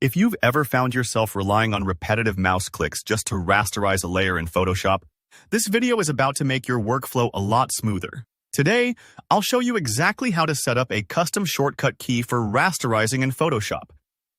If you've ever found yourself relying on repetitive mouse clicks just to rasterize a layer in Photoshop, this video is about to make your workflow a lot smoother. Today, I'll show you exactly how to set up a custom shortcut key for rasterizing in Photoshop.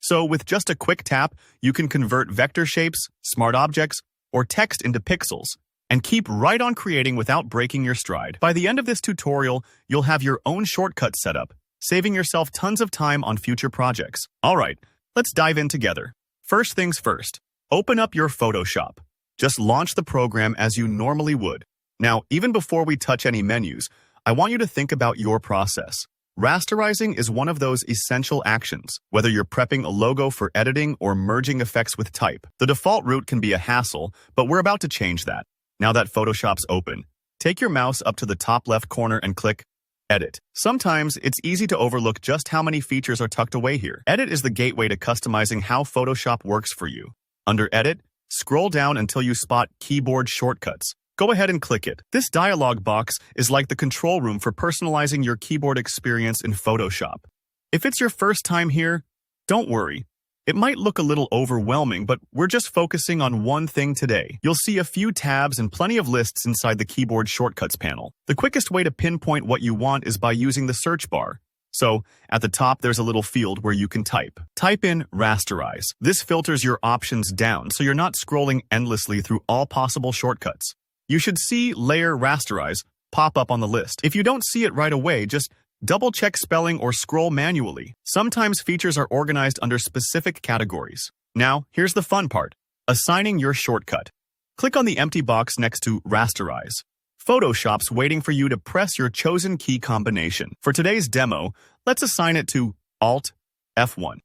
So with just a quick tap, you can convert vector shapes, smart objects, or text into pixels, and keep right on creating without breaking your stride. By the end of this tutorial, you'll have your own shortcut set up, saving yourself tons of time on future projects. Alright, let's dive in together. First things first, open up your Photoshop. Just launch the program as you normally would. Now, even before we touch any menus, I want you to think about your process. Rasterizing is one of those essential actions, whether you're prepping a logo for editing or merging effects with type. The default route can be a hassle, but we're about to change that. Now that Photoshop's open, take your mouse up to the top left corner and click Edit. Sometimes it's easy to overlook just how many features are tucked away here. Edit is the gateway to customizing how Photoshop works for you. Under Edit, scroll down until you spot Keyboard Shortcuts. Go ahead and click it. This dialog box is like the control room for personalizing your keyboard experience in Photoshop. If it's your first time here, don't worry. It might look a little overwhelming, but we're just focusing on one thing today. You'll see a few tabs and plenty of lists inside the Keyboard Shortcuts panel. The quickest way to pinpoint what you want is by using the search bar. So, at the top there's a little field where you can type. Type in Rasterize. This filters your options down so you're not scrolling endlessly through all possible shortcuts. You should see Layer Rasterize pop up on the list. If you don't see it right away, just double-check spelling or scroll manually. Sometimes features are organized under specific categories. Now, here's the fun part. Assigning your shortcut. Click on the empty box next to Rasterize. Photoshop's waiting for you to press your chosen key combination. For today's demo, let's assign it to Alt F1.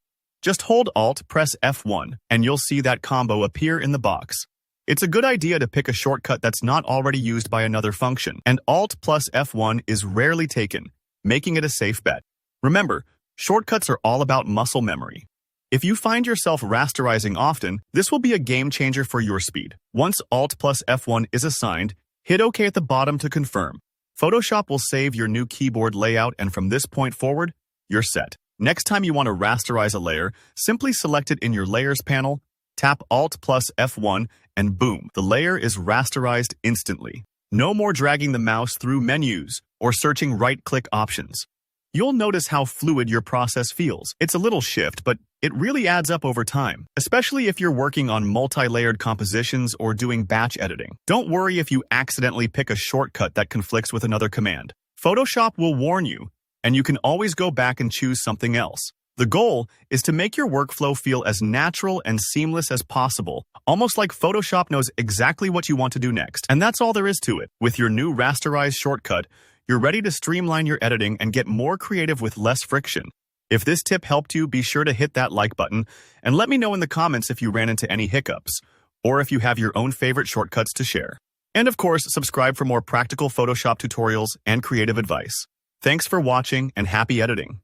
Just hold Alt, press F1, and you'll see that combo appear in the box. It's a good idea to pick a shortcut that's not already used by another function, and Alt plus F1 is rarely taken, making it a safe bet. Remember, shortcuts are all about muscle memory. If you find yourself rasterizing often, this will be a game changer for your speed. Once Alt plus F1 is assigned, hit OK at the bottom to confirm. Photoshop will save your new keyboard layout, and from this point forward, you're set. Next time you want to rasterize a layer, simply select it in your Layers panel, tap Alt plus F1, and boom, the layer is rasterized instantly. No more dragging the mouse through menus or searching right-click options. You'll notice how fluid your process feels. It's a little shift, but it really adds up over time, especially if you're working on multi-layered compositions or doing batch editing. Don't worry if you accidentally pick a shortcut that conflicts with another command. Photoshop will warn you, and you can always go back and choose something else. The goal is to make your workflow feel as natural and seamless as possible, almost like Photoshop knows exactly what you want to do next. And that's all there is to it. With your new Rasterize shortcut, you're ready to streamline your editing and get more creative with less friction. If this tip helped you, be sure to hit that like button and let me know in the comments if you ran into any hiccups, or if you have your own favorite shortcuts to share. And of course, subscribe for more practical Photoshop tutorials and creative advice. Thanks for watching and happy editing.